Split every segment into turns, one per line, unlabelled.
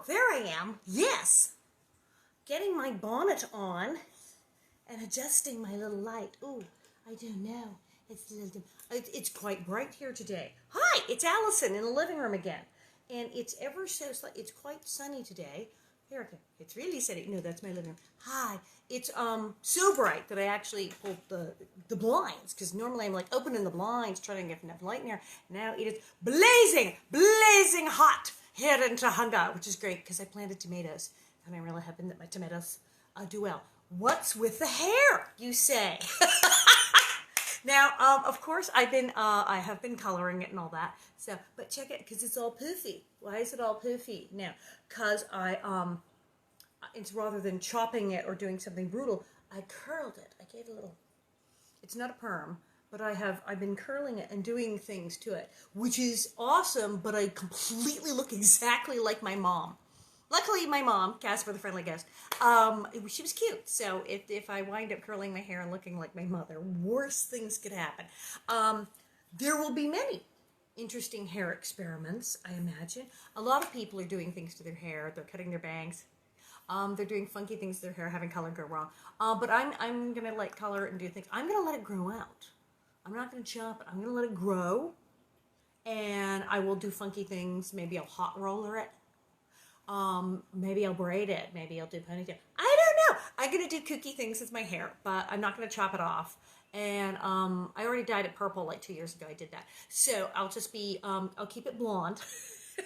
there I am. Yes. Getting my bonnet on and adjusting my little light. Ooh, I don't know. It's quite bright here today. Hi, it's Alison in the living room again. And it's ever so it's quite sunny today. Here, okay. It's really sunny. No, that's my living room. Hi. It's so bright that I actually pulled the blinds, because normally I'm like opening the blinds trying to get enough light in here. Now it is blazing hot here in Tahunga, which is great because I planted tomatoes and I'm really hoping that my tomatoes do well. What's with the hair, you say? Now, of course, I have been coloring it and all that. So, but check it, because it's all poofy. Why is it all poofy? Now, because it's rather than chopping it or doing something brutal, I curled it. I gave it a little. It's not a perm, but I've been curling it and doing things to it, which is awesome. But I completely look exactly like my mom. Luckily, my mom, Casper the Friendly Ghost, she was cute. So if I wind up curling my hair and looking like my mother, worse things could happen. There will be many interesting hair experiments, I imagine. A lot of people are doing things to their hair. They're cutting their bangs. They're doing funky things to their hair, having color go wrong. But I'm going to let color and do things. I'm going to let it grow out. I'm not going to chop it. I'm going to let it grow. And I will do funky things. Maybe I'll hot roller it. Maybe I'll braid it. Maybe I'll do ponytail. I don't know. I'm going to do kooky things with my hair, but I'm not going to chop it off. And I already dyed it purple like 2 years ago. I did that. So I'll just be, I'll keep it blonde.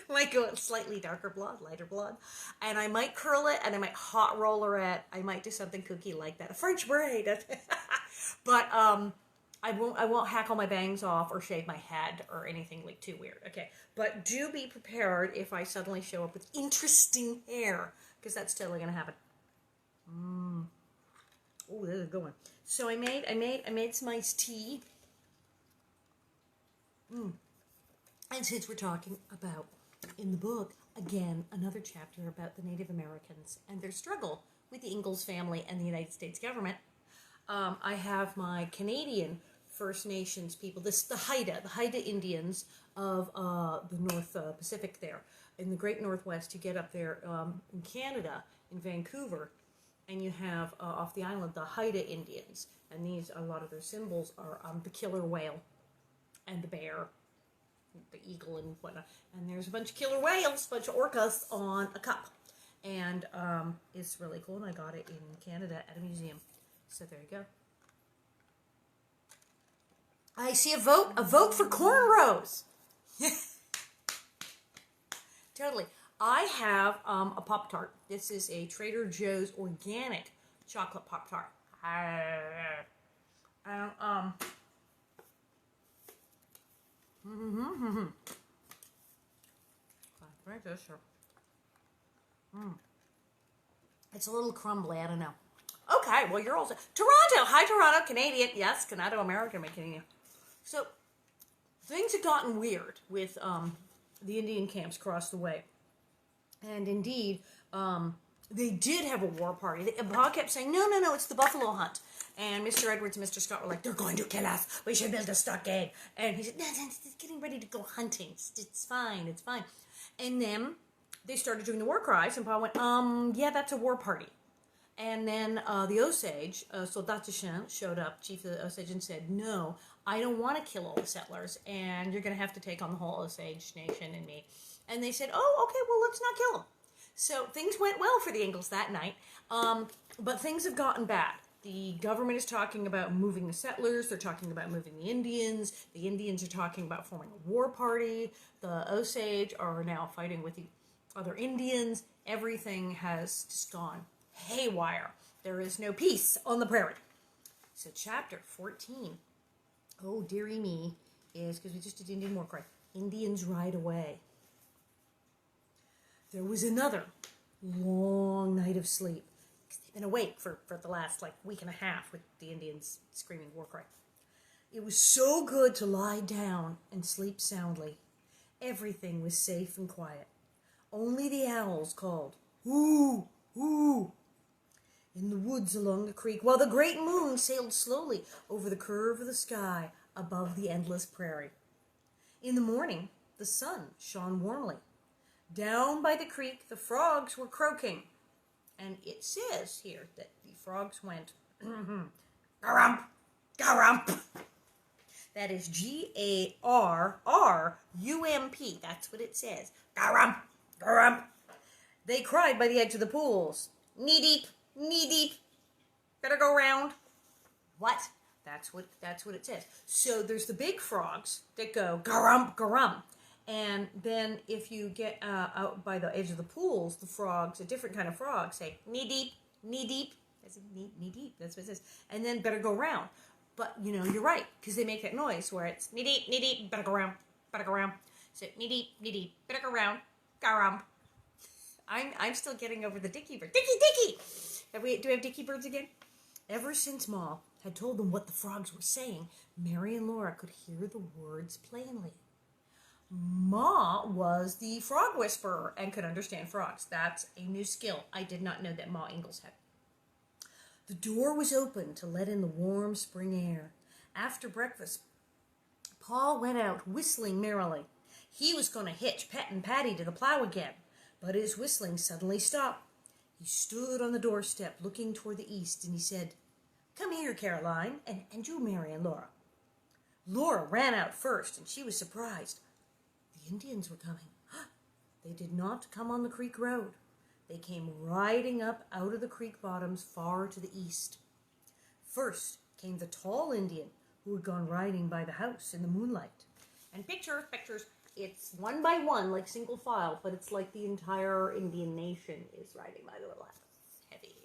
Might go slightly darker blonde, lighter blonde. And I might curl it and I might hot roller it. I might do something kooky like that. A French braid. But I won't hack all my bangs off or shave my head or anything like too weird. Okay, but do be prepared if I suddenly show up with interesting hair, because that's totally gonna happen. Oh, this is a good one. So I made some iced tea. And since we're talking about in the book again another chapter about the Native Americans and their struggle with the Ingalls family and the United States government, I have my Canadian First Nations people, the Haida Indians of the North Pacific there, in the Great Northwest. You get up there in Canada, in Vancouver, and you have off the island the Haida Indians, and a lot of their symbols are the killer whale, and the bear, the eagle, and whatnot. And there's a bunch of killer whales, a bunch of orcas on a cup, and it's really cool. And I got it in Canada at a museum. So there you go. I see a vote for cornrows. Totally. I have a Pop-Tart. This is a Trader Joe's organic chocolate Pop-Tart. It's a little crumbly, I don't know. Okay, well, you're also Toronto. Hi, Toronto, Canadian. Yes, Canada, American, Canadian. So things have gotten weird with the Indian camps across the way, and indeed, they did have a war party. Bob kept saying, "No, it's the buffalo hunt." And Mr. Edwards and Mr. Scott were like, "They're going to kill us. We should build a stockade." And he said, "No, it's getting ready to go hunting. It's fine. It's fine." And then they started doing the war cries, and Bob went, "Yeah, that's a war party." And then the Osage, Soldat Duchesne, showed up, chief of the Osage, and said, "No, I don't want to kill all the settlers, and you're going to have to take on the whole Osage nation and me." And they said, "Oh, okay, well, let's not kill them." So things went well for the Ingalls that night, but things have gotten bad. The government is talking about moving the settlers. They're talking about moving the Indians. The Indians are talking about forming a war party. The Osage are now fighting with the other Indians. Everything has just gone haywire. There is no peace on the prairie. So chapter 14, oh dearie me, is, because we just did Indian war cry, Indians ride away. There was another long night of sleep. They've been awake for the last week and a half with the Indians screaming war cry. It was so good to lie down and sleep soundly. Everything was safe and quiet. Only the owls called, "Hoo, hoo," in the woods along the creek, while the great moon sailed slowly over the curve of the sky above the endless prairie. In the morning, the sun shone warmly. Down by the creek, the frogs were croaking. And it says here that the frogs went, garump, garump. That is Garrrump. That's what it says. Garump, garump. They cried by the edge of the pools. Knee deep, knee deep. Better go round. What? That's what it says. So there's the big frogs that go garump, garump. And then if you get out by the edge of the pools, the frogs, a different kind of frog, say knee deep, knee deep. That's knee deep. That's what it says. And then better go round. But, you're right, because they make that noise where it's knee deep, better go round, better go round. So knee deep, better go round, garump. I'm still getting over the dicky bird. Dicky! Do we have dicky birds again? Ever since Ma had told them what the frogs were saying, Mary and Laura could hear the words plainly. Ma was the frog whisperer and could understand frogs. That's a new skill I did not know that Ma Ingalls had. The door was open to let in the warm spring air. After breakfast, Pa went out whistling merrily. He was going to hitch Pet and Patty to the plow again, but his whistling suddenly stopped. He stood on the doorstep looking toward the east, and he said, "Come here, Caroline, and you, Mary and Laura." Laura ran out first, and she was surprised. The Indians were coming. They did not come on the creek road. They came riding up out of the creek bottoms far to the east. First came the tall Indian who had gone riding by the house in the moonlight. And pictures, it's one by one, like single file, but it's like the entire Indian nation is riding by the little house. Heavy.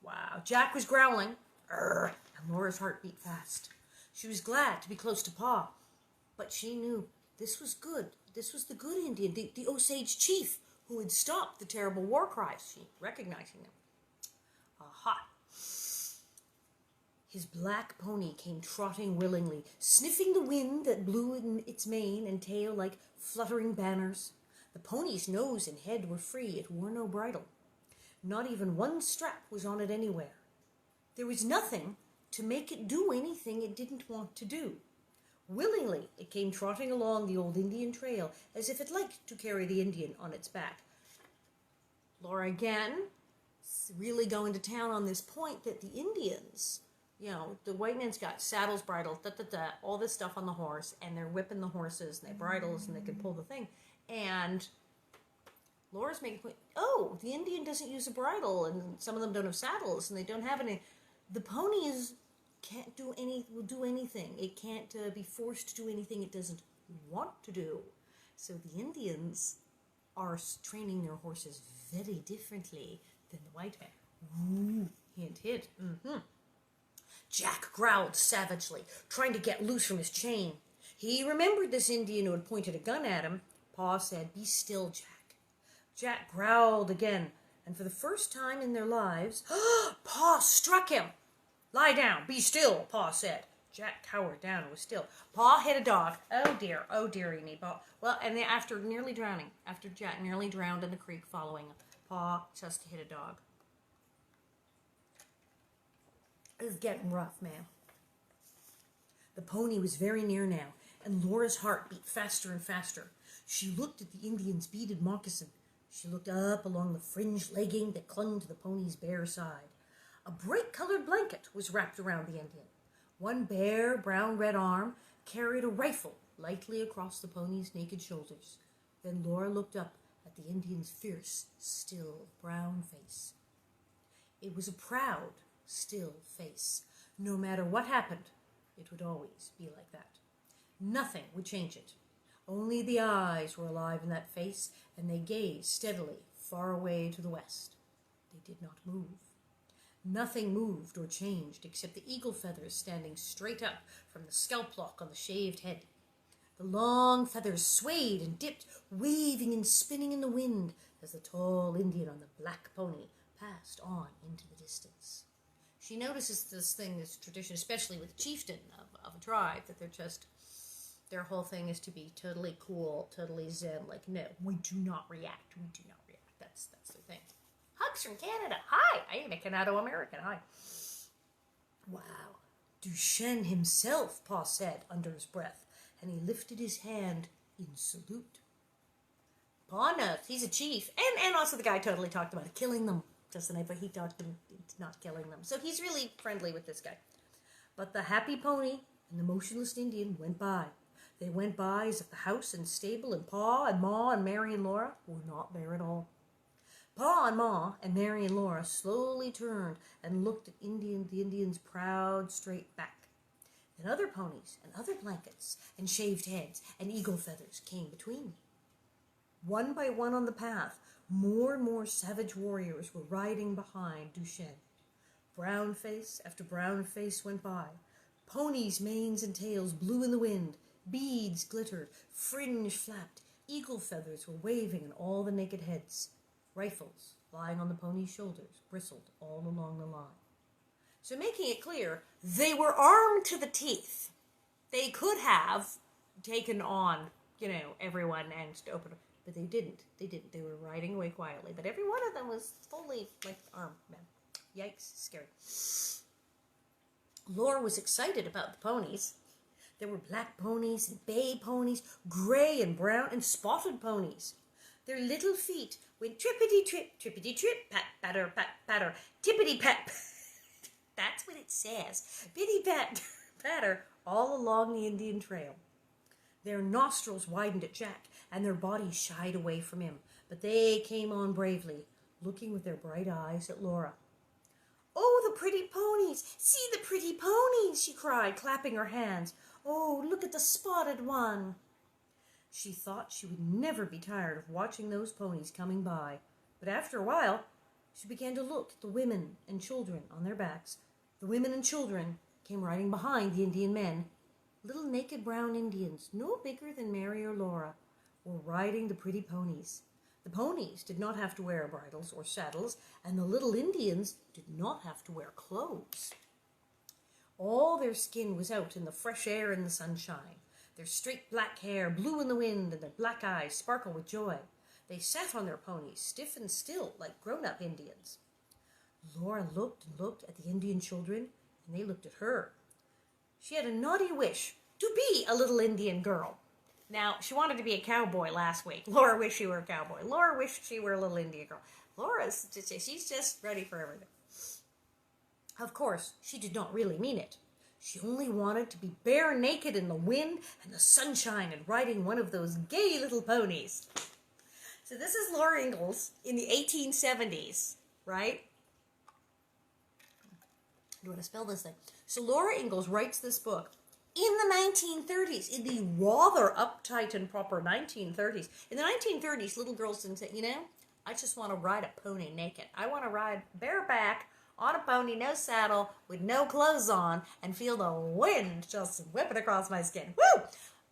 Wow. Jack was growling, and Laura's heart beat fast. She was glad to be close to Pa, but she knew this was good. This was the good Indian, the Osage chief, who had stopped the terrible war cries, she recognizing them. Aha! His black pony came trotting willingly, sniffing the wind that blew in its mane and tail like fluttering banners. The pony's nose and head were free. It wore no bridle. Not even one strap was on it anywhere. There was nothing to make it do anything it didn't want to do. Willingly, it came trotting along the old Indian trail as if it liked to carry the Indian on its back. Laura again, really going to town on this point that the Indians, the white man's got saddles, bridles, all this stuff on the horse, and they're whipping the horses, and they bridles, and they can pull the thing. And Laura's making a point, the Indian doesn't use a bridle, and some of them don't have saddles, and they don't have any. The ponies can't will do anything. It can't be forced to do anything it doesn't want to do. So the Indians are training their horses very differently than the white man. Ooh, hint, hint. Mm-hmm. Jack growled savagely, trying to get loose from his chain. He remembered this Indian who had pointed a gun at him. Pa said, "Be still, Jack." Jack growled again, and for the first time in their lives, Pa struck him. "Lie down, be still," Pa said. Jack cowered down and was still. Pa hit a dog. Oh dearie me, Pa. Well, and then after Jack nearly drowned in the creek following him, Pa just hit a dog. It was getting rough, man. The pony was very near now, and Laura's heart beat faster and faster. She looked at the Indian's beaded moccasin. She looked up along the fringed legging that clung to the pony's bare side. A bright-colored blanket was wrapped around the Indian. One bare, brown-red arm carried a rifle lightly across the pony's naked shoulders. Then Laura looked up at the Indian's fierce, still, brown face. It was a proud, still face. No matter what happened, it would always be like that. Nothing would change it. Only the eyes were alive in that face, and they gazed steadily far away to the west. They did not move. Nothing moved or changed except the eagle feathers standing straight up from the scalp lock on the shaved head. The long feathers swayed and dipped, waving and spinning in the wind as the tall Indian on the black pony passed on into the distance. She notices this tradition, especially with the chieftain of a tribe, that their whole thing is to be totally cool, totally zen, like, no, we do not react. That's their thing. Hugs from Canada. Hi, I am a Canado-American. Hi. Wow. Duchenne himself, Pa said under his breath, and he lifted his hand in salute. Pa knows. He's a chief. And also the guy totally talked about killing them just the night, but he talked him into not killing them. So he's really friendly with this guy. But the happy pony and the motionless Indian went by. They went by as if the house and stable and Pa and Ma and Mary and Laura were not there at all. Pa and Ma and Mary and Laura slowly turned and looked at the Indian's proud, straight back. Then other ponies and other blankets and shaved heads and eagle feathers came between. One by one on the path, more and more savage warriors were riding behind Duchenne. Brown face after brown face went by. Ponies' manes and tails blew in the wind. Beads glittered. Fringe flapped. Eagle feathers were waving on all the naked heads. Rifles, lying on the ponies' shoulders, bristled all along the line. So making it clear, they were armed to the teeth. They could have taken on, everyone and opened, but they didn't. They were riding away quietly. But every one of them was fully, armed men. Yikes, scary. Laura was excited about the ponies. There were black ponies and bay ponies, gray and brown and spotted ponies. Their little feet went trippity-trip, pat, patter, tippity-pat. That's what it says. Pitty-pat, patter, all along the Indian trail. Their nostrils widened at Jack, and their bodies shied away from him. But they came on bravely, looking with their bright eyes at Laura. "Oh, the pretty ponies! See the pretty ponies!" she cried, clapping her hands. "Oh, look at the spotted one!" She thought she would never be tired of watching those ponies coming by. But after a while, she began to look at the women and children on their backs. The women and children came riding behind the Indian men. Little naked brown Indians, no bigger than Mary or Laura, were riding the pretty ponies. The ponies did not have to wear bridles or saddles, and the little Indians did not have to wear clothes. All their skin was out in the fresh air and the sunshine. Their straight black hair blew in the wind, and their black eyes sparkled with joy. They sat on their ponies, stiff and still, like grown-up Indians. Laura looked and looked at the Indian children, and they looked at her. She had a naughty wish to be a little Indian girl. Now, she wanted to be a cowboy last week. Laura wished she were a cowboy. Laura wished she were a little Indian girl. She's just ready for everything. Of course, she did not really mean it. She only wanted to be bare naked in the wind and the sunshine and riding one of those gay little ponies. So this is Laura Ingalls in the 1870s, right? I want to spell this thing. So Laura Ingalls writes this book in the 1930s, in the rather uptight and proper 1930s. In the 1930s, little girls didn't say, I just want to ride a pony naked. I want to ride bareback on a pony, no saddle, with no clothes on, and feel the wind just whipping across my skin. Woo!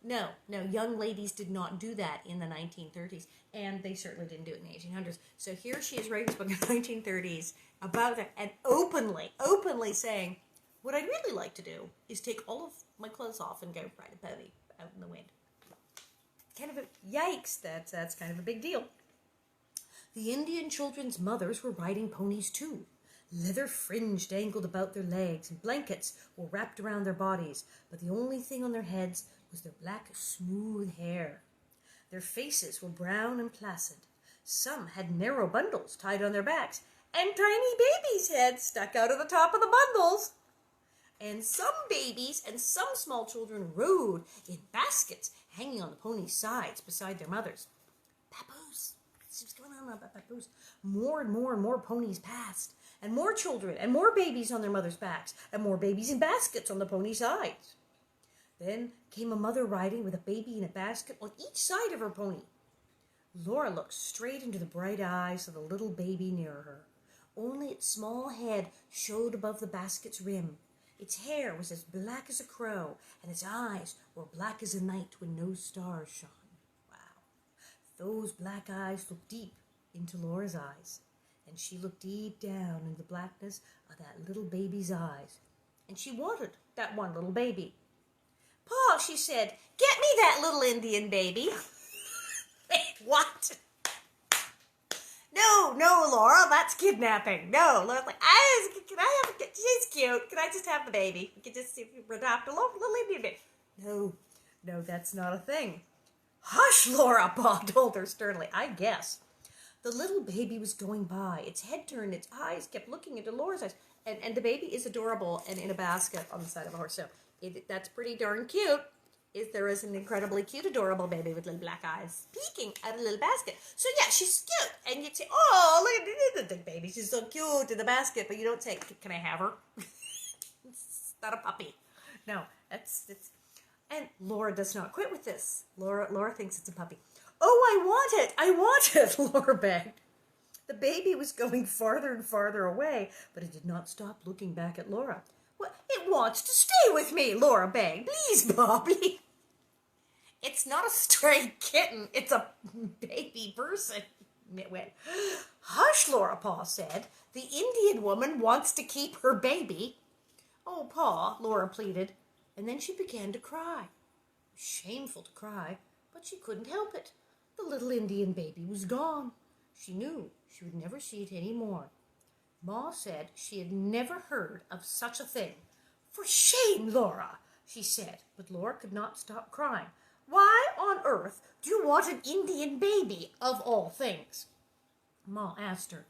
No, young ladies did not do that in the 1930s, and they certainly didn't do it in the 1800s. So here she is writing this book in the 1930s about that, and openly saying, what I'd really like to do is take all of my clothes off and go ride a pony out in the wind. Kind of yikes, that's kind of a big deal. The Indian children's mothers were riding ponies too. Leather fringe dangled about their legs, and blankets were wrapped around their bodies, but the only thing on their heads was their black, smooth hair. Their faces were brown and placid. Some had narrow bundles tied on their backs, and tiny babies' heads stuck out of the top of the bundles. And some babies and some small children rode in baskets hanging on the ponies' sides beside their mothers. Papoose! What's going on about papoose? More and more ponies passed, and more children and more babies on their mothers' backs, and more babies in baskets on the pony sides. Then came a mother riding with a baby in a basket on each side of her pony. Laura looked straight into the bright eyes of the little baby near her. Only its small head showed above the basket's rim. Its hair was as black as a crow, and its eyes were black as a night when no stars shone. Wow. Those black eyes looked deep into Laura's eyes, and she looked deep down in the blackness of that little baby's eyes. And she wanted that one little baby. "Pa," she said, "get me that little Indian baby." Wait, what? No, Laura, that's kidnapping. No, Laura's like, can I have she's cute. Can I just have the baby? We can just adopt a little Indian baby. No, that's not a thing. Hush, Laura, Pa told her sternly. I guess. The little baby was going by. Its head turned, its eyes kept looking into Laura's eyes. And the baby is adorable and in a basket on the side of a horse. So that's pretty darn cute. There is an incredibly cute, adorable baby with little black eyes peeking out of a little basket. So yeah, she's cute. And you'd say, oh, look at the baby. She's so cute in the basket. But you don't say, can I have her? It's not a puppy. No, it's. And Laura does not quit with this. Laura thinks it's a puppy. Oh, I want it, Laura begged. The baby was going farther and farther away, but it did not stop looking back at Laura. Well, it wants to stay with me, Laura begged. Please, Bobby. It's not a stray kitten. It's a baby person. It went, hush, Laura, Pa said. The Indian woman wants to keep her baby. Oh, Pa, Laura pleaded. And then she began to cry. Shameful to cry, but she couldn't help it. The little Indian baby was gone. She knew she would never see it any more. Ma said she had never heard of such a thing. For shame, Laura, she said, but Laura could not stop crying. Why on earth do you want an Indian baby, of all things? Ma asked her.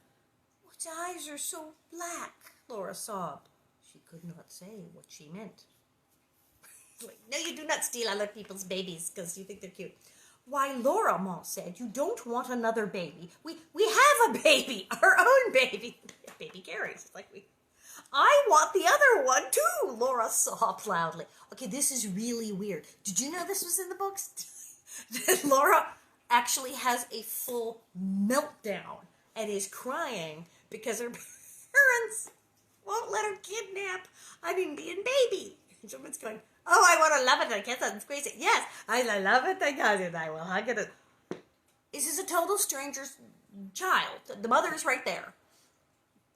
Its eyes are so black, Laura sobbed. She could not say what she meant. No, you do not steal other people's babies because you think they're cute. Why, Laura, Ma said, you don't want another baby. We have a baby, our own baby. Baby carries. It's like I want the other one too, Laura sobbed loudly. Okay, this is really weird. Did you know this was in the books? Laura actually has a full meltdown and is crying because her parents won't let her kidnap an Indian baby. And someone's going, oh, I want to love it. I can't squeeze it. Yes, I love it. I got it. I will hug it. This is a total stranger's child. The mother is right there.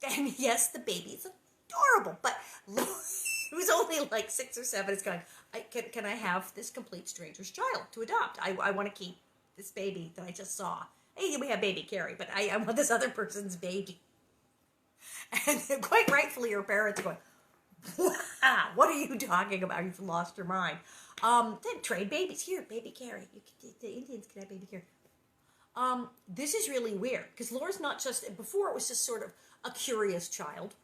And yes, the baby is adorable. But who's only like 6 or 7 is going, can I have this complete stranger's child to adopt? I want to keep this baby that I just saw. Hey, we have baby Carrie, but I want this other person's baby. And quite rightfully, her parents are going, wow, what are you talking about? You've lost your mind. Then trade babies. Here, baby Carrie. The Indians can have baby Carrie. This is really weird because Laura's not just, before it was just sort of a curious child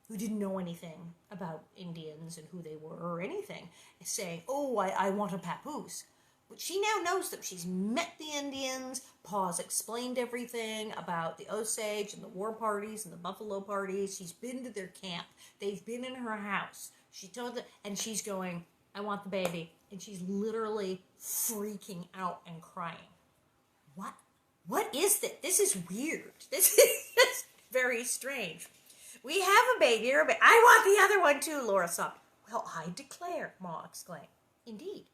who didn't know anything about Indians and who they were or anything, saying, oh, I want a papoose. But she now knows them. She's met the Indians. Pa's explained everything about the Osage and the war parties and the buffalo parties. She's been to their camp. They've been in her house. She told them, and she's going, I want the baby. And she's literally freaking out and crying. What is this? This is weird. This is very strange. We have a baby. I want the other one too, Laura sobbed. Well, I declare, Ma exclaimed. Indeed.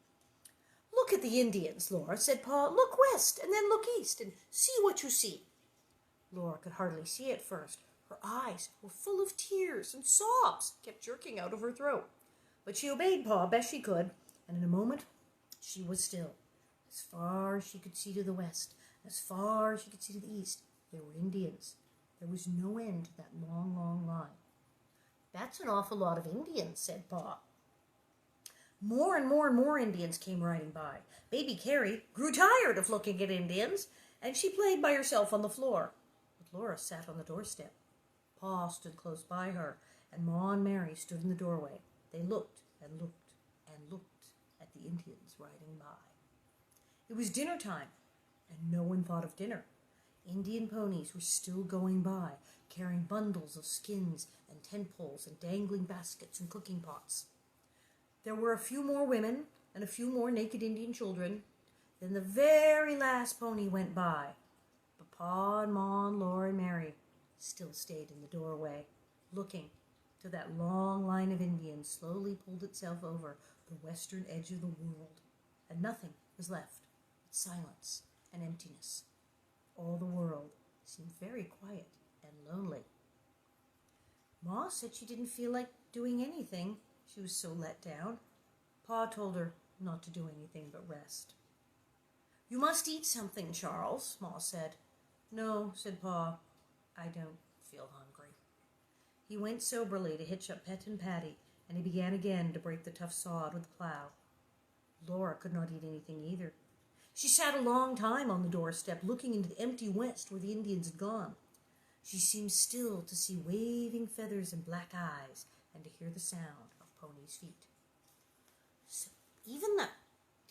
Look at the Indians, Laura, said Pa. Look west and then look east and see what you see. Laura could hardly see at first. Her eyes were full of tears and sobs kept jerking out of her throat. But she obeyed Pa best she could, and in a moment she was still. As far as she could see to the west, as far as she could see to the east, there were Indians. There was no end to that long, long line. That's an awful lot of Indians, said Pa. More and more and more Indians came riding by. Baby Carrie grew tired of looking at Indians, and she played by herself on the floor. But Laura sat on the doorstep. Pa stood close by her, and Ma and Mary stood in the doorway. They looked and looked and looked at the Indians riding by. It was dinner time, and no one thought of dinner. Indian ponies were still going by, carrying bundles of skins and tent poles and dangling baskets and cooking pots. There were a few more women and a few more naked Indian children. Then the very last pony went by. But Pa and Ma and Laura and Mary still stayed in the doorway, looking till that long line of Indians slowly pulled itself over the western edge of the world, and nothing was left but silence and emptiness. All the world seemed very quiet and lonely. Ma said she didn't feel like doing anything. She was so let down. Pa told her not to do anything but rest. You must eat something, Charles, Ma said. No, said Pa, I don't feel hungry. He went soberly to hitch up Pet and Patty, and he began again to break the tough sod with the plow. Laura could not eat anything either. She sat a long time on the doorstep, looking into the empty west where the Indians had gone. She seemed still to see waving feathers and black eyes, and to hear the sound of ponies' feet. So even the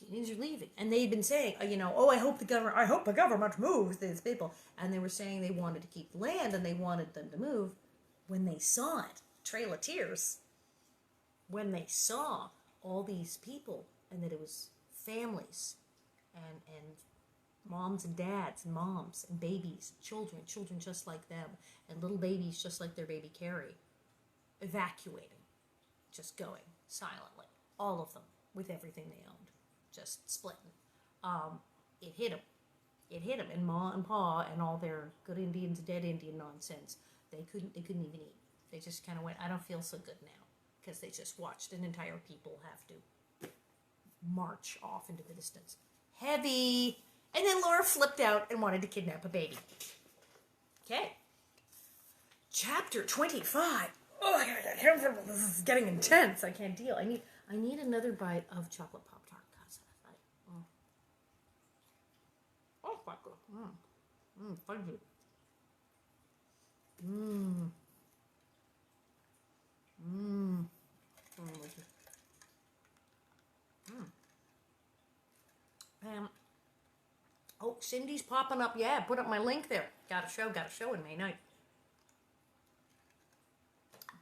Indians are leaving, and they'd been saying, I hope the government moves these people, and they were saying they wanted to keep the land and they wanted them to move. When they saw it, Trail of Tears, when they saw all these people, and that it was families, and moms and dads, and moms and babies, children just like them, and little babies just like their baby Carrie, evacuating, just going silently, all of them, with everything they owned, just splitting. It hit them, and Ma and Pa and all their good Indians, dead Indian nonsense. They couldn't even eat. They just kind of went, I don't feel so good now, because they just watched an entire people have to march off into the distance. Heavy. And then Laura flipped out and wanted to kidnap a baby. Okay. Chapter 25. Oh, I gotta get comfortable. This is getting intense. I can't deal. I need another bite of chocolate Pop-Tart. Oh, fuck. Fudgy. Oh, Cindy's popping up. Yeah, put up my link there. Got a show in May 9th.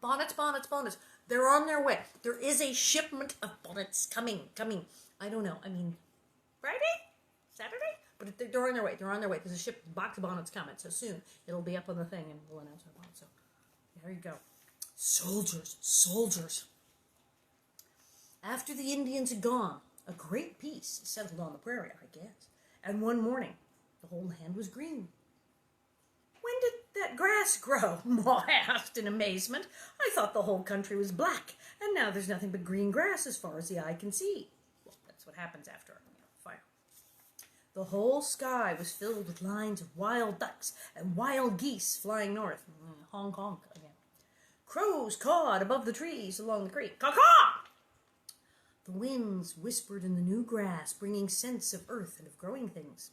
Bonnets. They're on their way. There is a shipment of bonnets coming. I don't know. Friday? Saturday? But they're on their way. There's a box of bonnets coming. So soon it'll be up on the thing and we'll announce our bonnets. So there you go. Soldiers. After the Indians had gone, a great peace settled on the prairie, I guess. And one morning, the whole land was green. When did that grass grow? Ma asked in amazement. I thought the whole country was black, and now there's nothing but green grass as far as the eye can see. Well, that's what happens after a fire. The whole sky was filled with lines of wild ducks and wild geese flying north. Honk, honk again. Crows cawed above the trees along the creek. Caw-caw! The winds whispered in the new grass, bringing scents of earth and of growing things.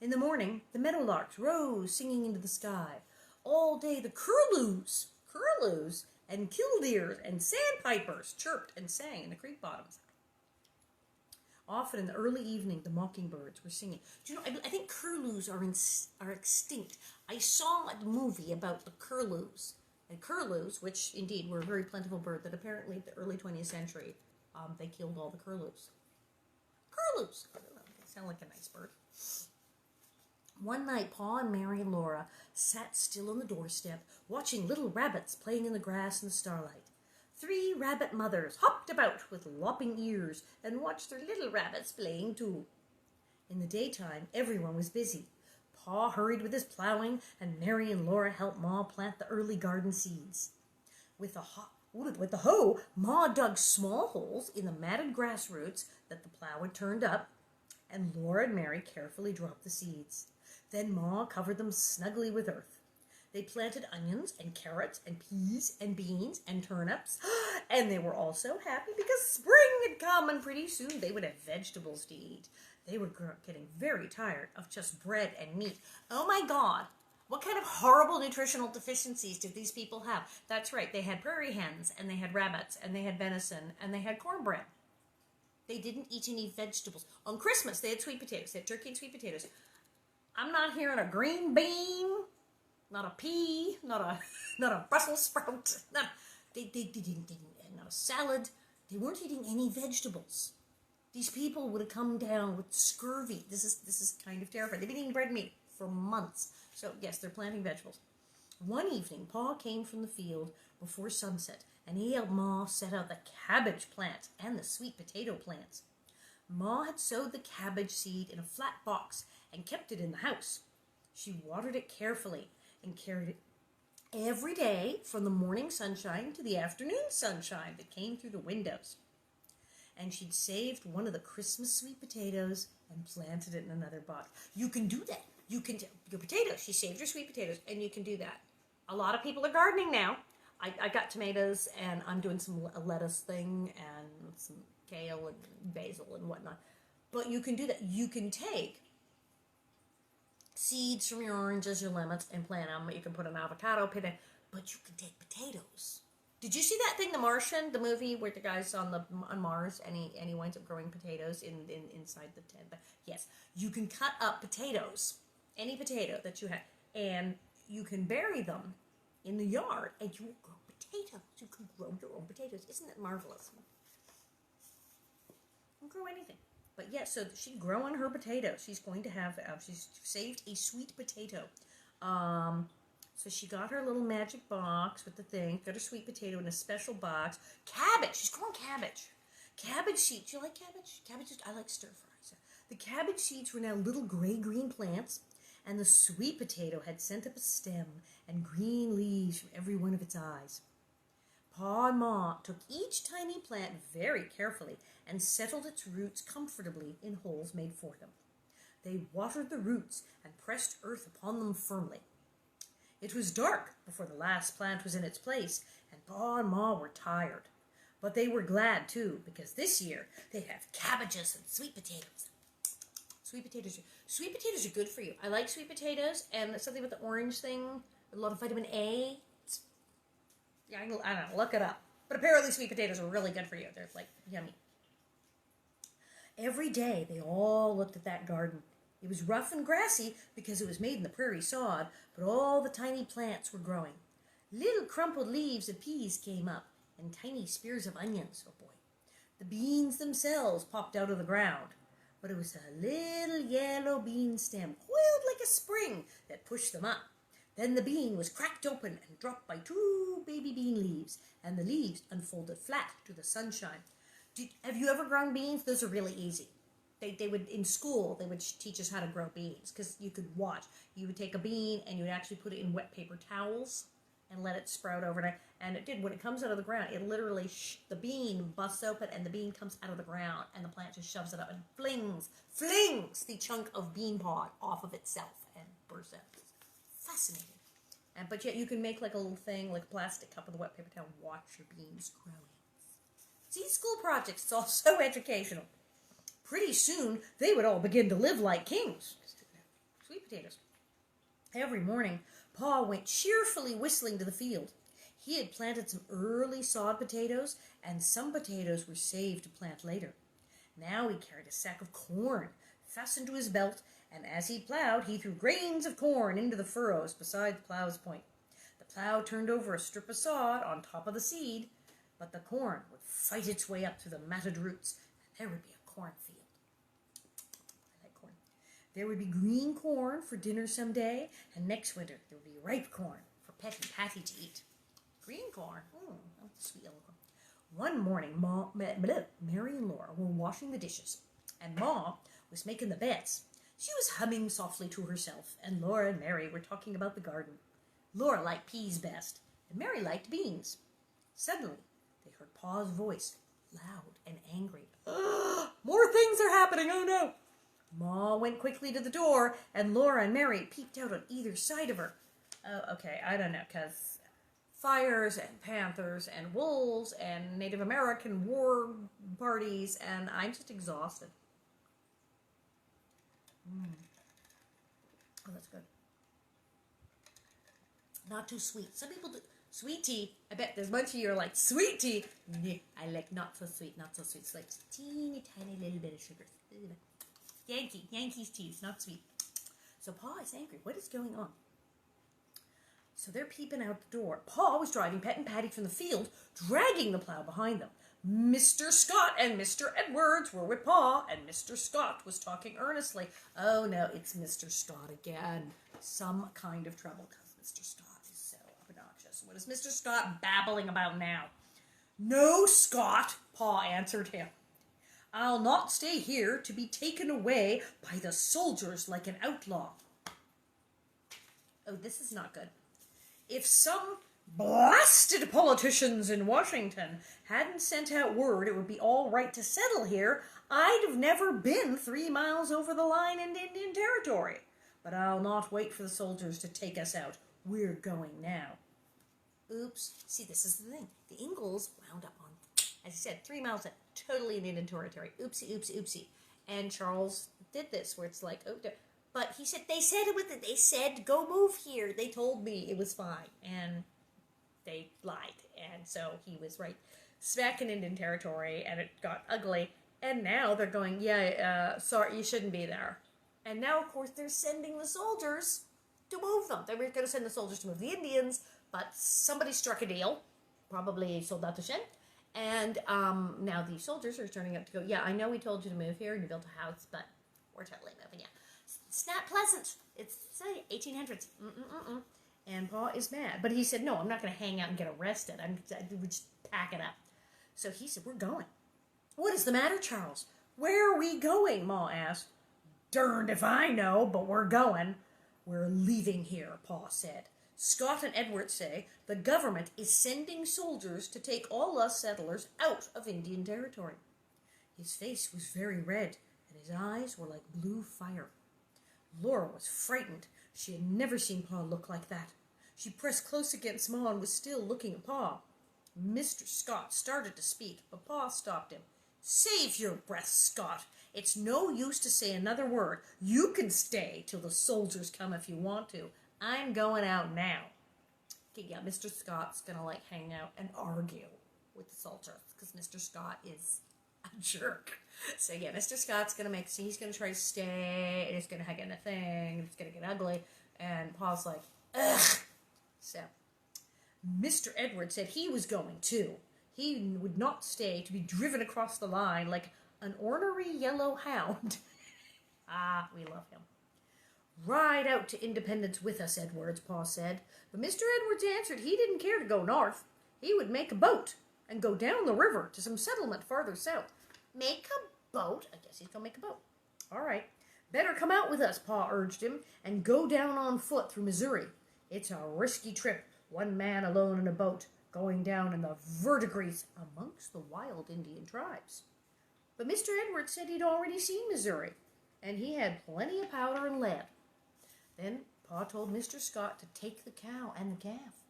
In the morning, the meadowlarks rose, singing into the sky. All day, the curlews, and killdeers and sandpipers chirped and sang in the creek bottoms. Often in the early evening, the mockingbirds were singing. Do you know, I think curlews are extinct. I saw a movie about the curlews. And curlews, which indeed were a very plentiful bird that apparently in the early 20th century, they killed all the curlews. Curlews! I don't know, they sound like a nice bird. One night, Pa and Mary and Laura sat still on the doorstep, watching little rabbits playing in the grass in the starlight. 3 rabbit mothers hopped about with lopping ears and watched their little rabbits playing too. In the daytime, everyone was busy. Pa hurried with his plowing, and Mary and Laura helped Ma plant the early garden seeds. With the hoe, Ma dug small holes in the matted grass roots that the plow had turned up, and Laura and Mary carefully dropped the seeds. Then Ma covered them snugly with earth. They planted onions and carrots and peas and beans and turnips, and they were all so happy because spring had come and pretty soon they would have vegetables to eat. They were getting very tired of just bread and meat. Oh my God! What kind of horrible nutritional deficiencies did these people have? That's right, they had prairie hens, and they had rabbits, and they had venison, and they had cornbread. They didn't eat any vegetables. On Christmas, they had sweet potatoes. They had turkey and sweet potatoes. I'm not hearing a green bean, not a pea, not a Brussels sprout. They didn't, not a salad. They weren't eating any vegetables. These people would have come down with scurvy. This is kind of terrifying. They've been eating bread and meat for months. So, yes, they're planting vegetables. One evening, Pa came from the field before sunset, and he helped Ma set out the cabbage plant and the sweet potato plants. Ma had sowed the cabbage seed in a flat box and kept it in the house. She watered it carefully and carried it every day from the morning sunshine to the afternoon sunshine that came through the windows. And she'd saved one of the Christmas sweet potatoes and planted it in another box. You can do that. You can, your potatoes, she saved your sweet potatoes, and you can do that. A lot of people are gardening now. I got tomatoes, and I'm doing some lettuce thing, and some kale and basil and whatnot. But you can do that. You can take seeds from your oranges, your lemons, and plant them. You can put an avocado pit in, but you can take potatoes. Did you see that thing, The Martian, the movie where the guy's on Mars and he winds up growing potatoes inside the tent? Yes, you can cut up potatoes, any potato that you have, and you can bury them in the yard, and you will grow potatoes. You can grow your own potatoes. Isn't it marvelous? You can grow anything. But yes, so she's growing her potatoes. She's going to have, she's saved a sweet potato. So she got her little magic box with the thing, got her sweet potato in a special box. Cabbage, she's growing cabbage. Cabbage seeds, you like cabbage? Cabbage, I like stir fry. So the cabbage seeds were now little gray-green plants, and the sweet potato had sent up a stem and green leaves from every one of its eyes. Pa and Ma took each tiny plant very carefully and settled its roots comfortably in holes made for them. They watered the roots and pressed earth upon them firmly. It was dark before the last plant was in its place, and Pa and Ma were tired. But they were glad, too, because this year they'd have cabbages and sweet potatoes. Sweet potatoes are good for you. I like sweet potatoes, and something with the orange thing, a lot of vitamin A. I don't know, look it up. But apparently sweet potatoes are really good for you. They're, like, yummy. Every day they all looked at that garden. It was rough and grassy because it was made in the prairie sod, but all the tiny plants were growing. Little crumpled leaves of peas came up, and tiny spears of onions, oh boy. The beans themselves popped out of the ground, but it was a little yellow bean stem, coiled like a spring, that pushed them up. Then the bean was cracked open and dropped by 2 baby bean leaves, and the leaves unfolded flat to the sunshine. Have you ever grown beans? Those are really easy. They would, in school, they would teach us how to grow beans, because you could watch. You would take a bean and you would actually put it in wet paper towels and let it sprout overnight. And it did. When it comes out of the ground, it literally, the bean busts open and the bean comes out of the ground, and the plant just shoves it up and flings the chunk of bean pod off of itself and bursts out. Fascinating. But yet you can make like a little thing, like a plastic cup with a wet paper towel, and watch your beans growing. See, school projects, it's all so educational. Pretty soon, they would all begin to live like kings. Sweet potatoes. Every morning, Pa went cheerfully whistling to the field. He had planted some early sod potatoes, and some potatoes were saved to plant later. Now he carried a sack of corn fastened to his belt, and as he plowed, he threw grains of corn into the furrows beside the plow's point. The plow turned over a strip of sod on top of the seed, but the corn would fight its way up through the matted roots, and there would be a cornfield. I like corn. There would be green corn for dinner someday, and next winter there would be ripe corn for Pet and Patty to eat. Green corn? Sweet yellow corn. One morning, Mary and Laura were washing the dishes, and Ma was making the beds. She was humming softly to herself, and Laura and Mary were talking about the garden. Laura liked peas best, and Mary liked beans. Suddenly, they heard Pa's voice, loud and angry. More things are happening, oh no! Ma went quickly to the door, and Laura and Mary peeked out on either side of her. Oh, okay, I don't know, because fires and panthers and wolves and Native American war parties, and I'm just exhausted. Oh, that's good. Not too sweet. Some people do sweet tea. I bet there's a bunch of you are like, sweet tea. I like not so sweet, not so sweet. It's like teeny tiny little bit of sugar. Yankees tea is not sweet. So Pa is angry. What is going on? So they're peeping out the door. Pa was driving Pet and Patty from the field, dragging the plow behind them. Mr. Scott and Mr. Edwards were with Pa, and Mr. Scott was talking earnestly. Oh no, it's Mr. Scott again. Some kind of trouble, because Mr. Scott is so obnoxious. What is Mr. Scott babbling about now? No, Scott, Pa answered him. I'll not stay here to be taken away by the soldiers like an outlaw. Oh, this is not good. If some blasted politicians in Washington hadn't sent out word it would be all right to settle here, I'd have never been 3 miles over the line into Indian territory. But I'll not wait for the soldiers to take us out. We're going now. Oops. See, this is the thing. The Ingalls wound up on, as I said, 3 miles, totally in Indian territory. Oopsie, oopsie, oopsie. And Charles did this, where it's like, oh, but he said, they said, go move here. They told me it was fine. And they lied. And so he was right smack in Indian territory, and it got ugly. And now they're going, sorry, you shouldn't be there. And now, of course, they're sending the soldiers to move them. They were going to send the soldiers to move the Indians, but somebody struck a deal, probably Soldat Shen, and now the soldiers are turning up to go, yeah, I know we told you to move here and you built a house, but we're totally moving you. It's not pleasant. It's 1800s. And Pa is mad. But he said, no, I'm not going to hang out and get arrested. We just pack it up. So he said, we're going. What is the matter, Charles? Where are we going? Ma asked. Darned if I know, but we're going. We're leaving here, Pa said. Scott and Edward say the government is sending soldiers to take all us settlers out of Indian territory. His face was very red, and his eyes were like blue fire. Laura was frightened. She had never seen Pa look like that. She pressed close against Ma and was still looking at Pa. Mr. Scott started to speak, but Pa stopped him. Save your breath, Scott. It's no use to say another word. You can stay till the soldiers come if you want to. I'm going out now. Okay, yeah, Mr. Scott's going to, hang out and argue with the soldiers, because Mr. Scott is a jerk. So, yeah, Mr. Scott's going to he's going to try to stay, and it's going to get in a thing, it's going to get ugly, and Paul's like, ugh. So, Mr. Edward said he was going too. He would not stay to be driven across the line like an ornery yellow hound. Ah, we love him. Ride out to Independence with us, Edwards, Pa said. But Mr. Edwards answered he didn't care to go north. He would make a boat and go down the river to some settlement farther south. Make a boat? I guess he's going to make a boat. All right. Better come out with us, Pa urged him, and go down on foot through Missouri. It's a risky trip, one man alone in a boat, going down in the verdigris amongst the wild Indian tribes. But Mr. Edwards said he'd already seen Missouri, and he had plenty of powder and lead. Then Pa told Mr. Scott to take the cow and the calf.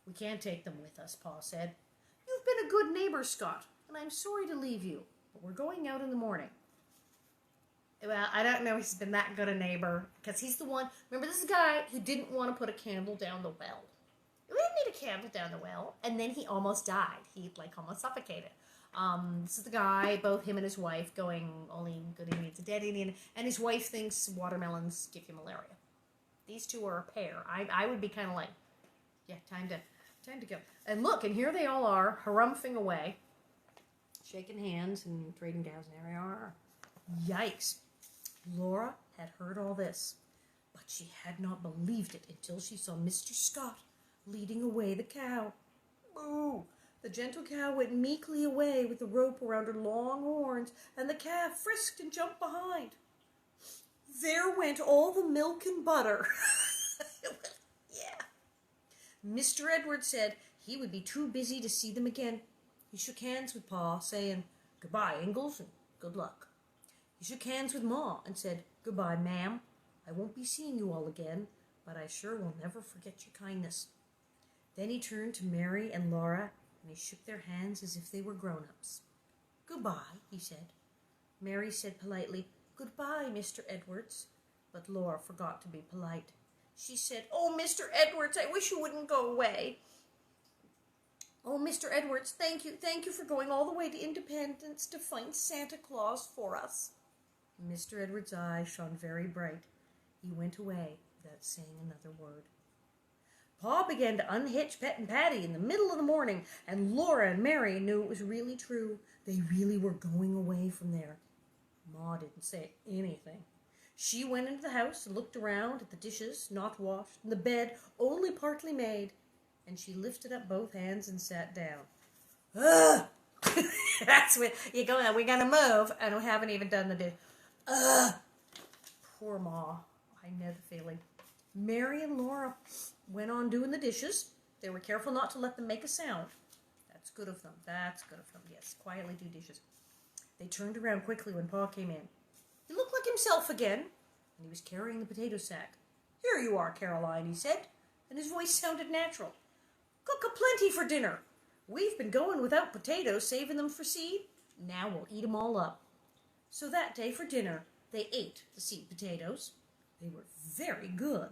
We can't take them with us, Pa said. You've been a good neighbor, Scott, and I'm sorry to leave you, but we're going out in the morning. Well, I don't know if he's been that good a neighbor, because he's the one, remember this guy who didn't want to put a candle down the well. We didn't need a candle down the well, and then he almost died. He, almost suffocated. This is the guy, both him and his wife, going, only good Indian's a dead Indian, and his wife thinks watermelons give you malaria. These two are a pair. I would be kind of like, yeah, time to go. And look, and here they all are, harumphing away, shaking hands and trading dows, and there they are. Yikes. Laura had heard all this, but she had not believed it until she saw Mr. Scott leading away the cow. Moo! The gentle cow went meekly away with the rope around her long horns, and the calf frisked and jumped behind. There went all the milk and butter. Yeah. Mr. Edwards said he would be too busy to see them again. He shook hands with Pa, saying, Goodbye, Ingalls, and good luck. He shook hands with Ma and said, Goodbye, ma'am. I won't be seeing you all again, but I sure will never forget your kindness. Then he turned to Mary and Laura, and he shook their hands as if they were grown-ups. Goodbye, he said. Mary said politely, Goodbye, Mr. Edwards. But Laura forgot to be polite. She said, Oh, Mr. Edwards, I wish you wouldn't go away. Oh, Mr. Edwards, thank you for going all the way to Independence to find Santa Claus for us. Mr. Edwards' eyes shone very bright. He went away without saying another word. Pa began to unhitch Pet and Patty in the middle of the morning, and Laura and Mary knew it was really true. They really were going away from there. Ma didn't say anything. She went into the house and looked around at the dishes, not washed, and the bed only partly made, and she lifted up both hands and sat down. Ugh! That's when you go, we're going to move, and we haven't even done the dish. Ugh! Poor Ma. I know the feeling. Mary and Laura went on doing the dishes. They were careful not to let them make a sound. That's good of them. Yes, quietly do dishes. They turned around quickly when Pa came in. He looked like himself again, and he was carrying the potato sack. Here you are, Caroline, he said, and his voice sounded natural. Cook a-plenty for dinner. We've been going without potatoes, saving them for seed. Now we'll eat 'em all up. So that day for dinner, they ate the sweet potatoes. They were very good.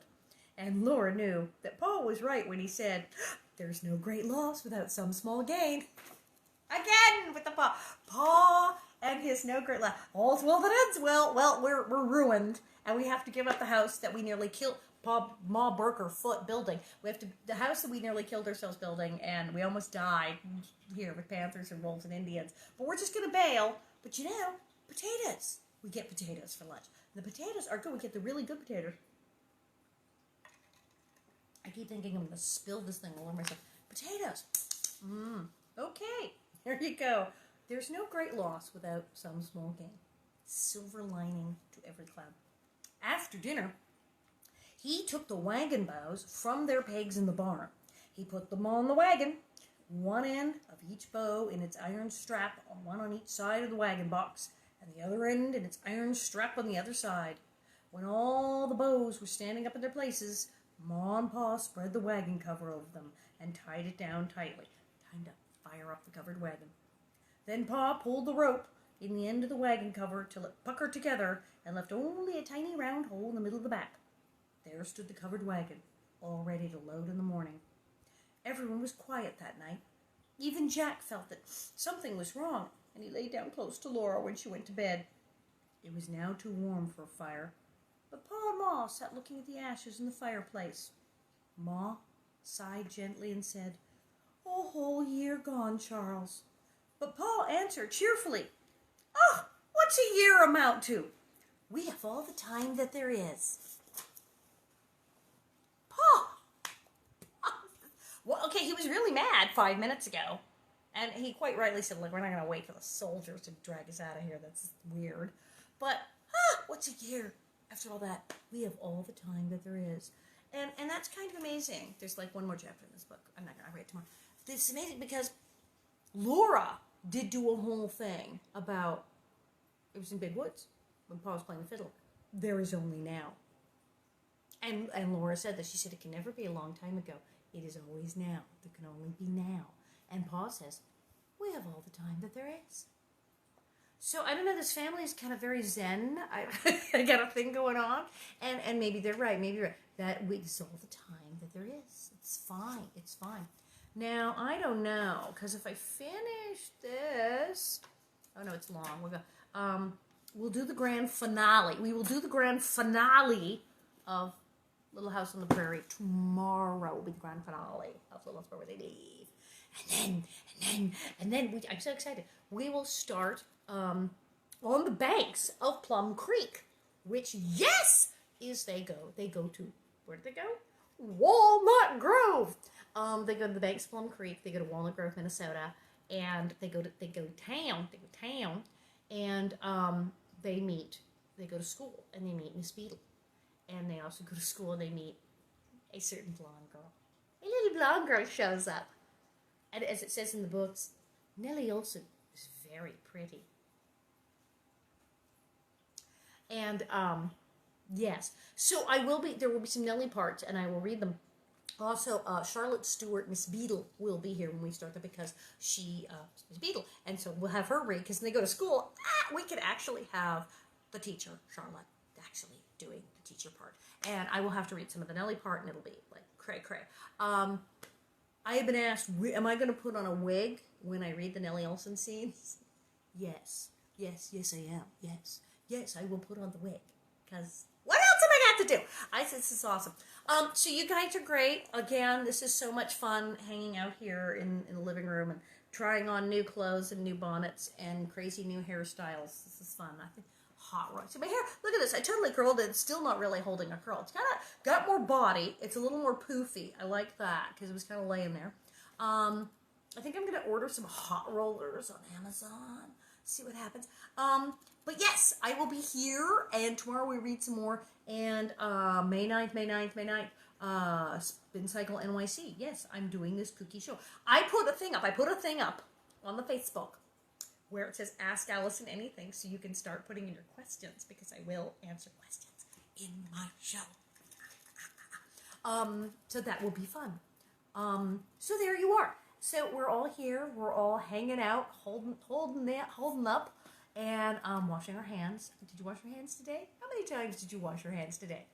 And Laura knew that Pa was right when he said, there's no great loss without some small gain. Again with the Pa. Pa and his no great loss. All's well that ends well. Well, we're ruined. And we have to give up the house that we nearly killed. Ma Burker foot building. The house that we nearly killed ourselves building, and we almost died here with panthers and wolves and Indians. But we're just going to bail. But you know, potatoes. We get potatoes for lunch. The potatoes are good. We get the really good potatoes. I keep thinking I'm going to spill this thing all over myself. Potatoes. Okay. There you go. There's no great loss without some small gain. Silver lining to every cloud. After dinner, he took the wagon bows from their pegs in the barn. He put them on the wagon, one end of each bow in its iron strap, one on each side of the wagon box, and the other end in its iron strap on the other side. When all the bows were standing up in their places, Ma and Pa spread the wagon cover over them and tied it down tightly. Time to fire up the covered wagon. Then Pa pulled the rope in the end of the wagon cover till it puckered together and left only a tiny round hole in the middle of the back. There stood the covered wagon, all ready to load in the morning. Everyone was quiet that night. Even Jack felt that something was wrong, and he lay down close to Laura when she went to bed. It was now too warm for a fire, but Pa and Ma sat looking at the ashes in the fireplace. Ma sighed gently and said, "A whole year gone, Charles." But Pa answered cheerfully, "Oh, what's a year amount to? We have all the time that there is." Well, okay, he was really mad 5 minutes ago. And he quite rightly said, look, we're not going to wait for the soldiers to drag us out of here. That's weird. But, what's a year? After all that, we have all the time that there is. And that's kind of amazing. There's like one more chapter in this book. I'm not going to read it tomorrow. This is amazing because Laura did do a whole thing about, it was in Big Woods when Pa was playing the fiddle. There is only now. And Laura said that. She said it can never be a long time ago. It is always now. There can only be now. And Pa says, we have all the time that there is. So, I don't know, this family is kind of very zen. I got a thing going on. And maybe they're right. Maybe you're right. That it's all the time that there is. It's fine. It's fine. Now, I don't know. Because if I finish this... Oh, no, it's long. We'll do the grand finale. We will do the grand finale of Little House on the Prairie. Tomorrow will be the grand finale of Little House where they leave. And then I'm so excited. We will start on the banks of Plum Creek, which, yes, they go to, where do they go? Walnut Grove. They go to the banks of Plum Creek. They go to Walnut Grove, Minnesota, and they go town, and they go to school, and they meet Miss Beadle. And they also go to school and they meet a certain blonde girl. A little blonde girl shows up. And as it says in the books, Nellie Oleson is very pretty. And, yes. So there will be some Nellie parts, and I will read them. Also, Charlotte Stewart, Miss Beadle, will be here when we start that because she is Miss Beadle. And so we'll have her read, because when they go to school, we could actually have the teacher, Charlotte, actually doing the teacher part. And I will have to read some of the Nellie part, and it'll be like cray. I have been asked, am I going to put on a wig when I read the Nellie Oleson scenes? Yes, I am. Yes, I will put on the wig. Because what else have I got to do? I said, this is awesome. So you guys are great. Again, this is so much fun hanging out here in the living room and trying on new clothes and new bonnets and crazy new hairstyles. This is fun. I think hot rod. See my hair? Look at this. I totally curled it. It's still not really holding a curl. It's kind of got more body. It's a little more poofy. I like that because it was kind of laying there. I think I'm going to order some hot rollers on Amazon. See what happens. But yes, I will be here, and tomorrow we read some more. And May 9th, Spin Cycle NYC. Yes, I'm doing this cookie show. I put a thing up on the Facebook where it says Ask Alison Anything, so you can start putting in your questions, because I will answer questions in my show. So that will be fun. So there you are. So we're all here. We're all hanging out, holding up, and washing our hands. Did you wash your hands today? How many times did you wash your hands today?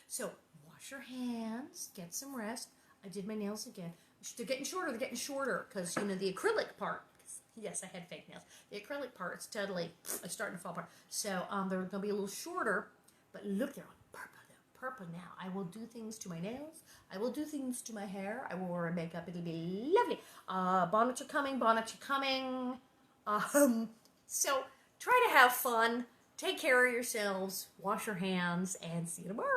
So wash your hands, get some rest. I did my nails again. They're getting shorter because, you know, the acrylic part, yes, I had fake nails. The acrylic part is totally starting to fall apart. So they're going to be a little shorter, but look, they're purple now. I will do things to my nails. I will do things to my hair. I will wear makeup. It'll be lovely. Bonnets are coming. So try to have fun. Take care of yourselves. Wash your hands and see you tomorrow.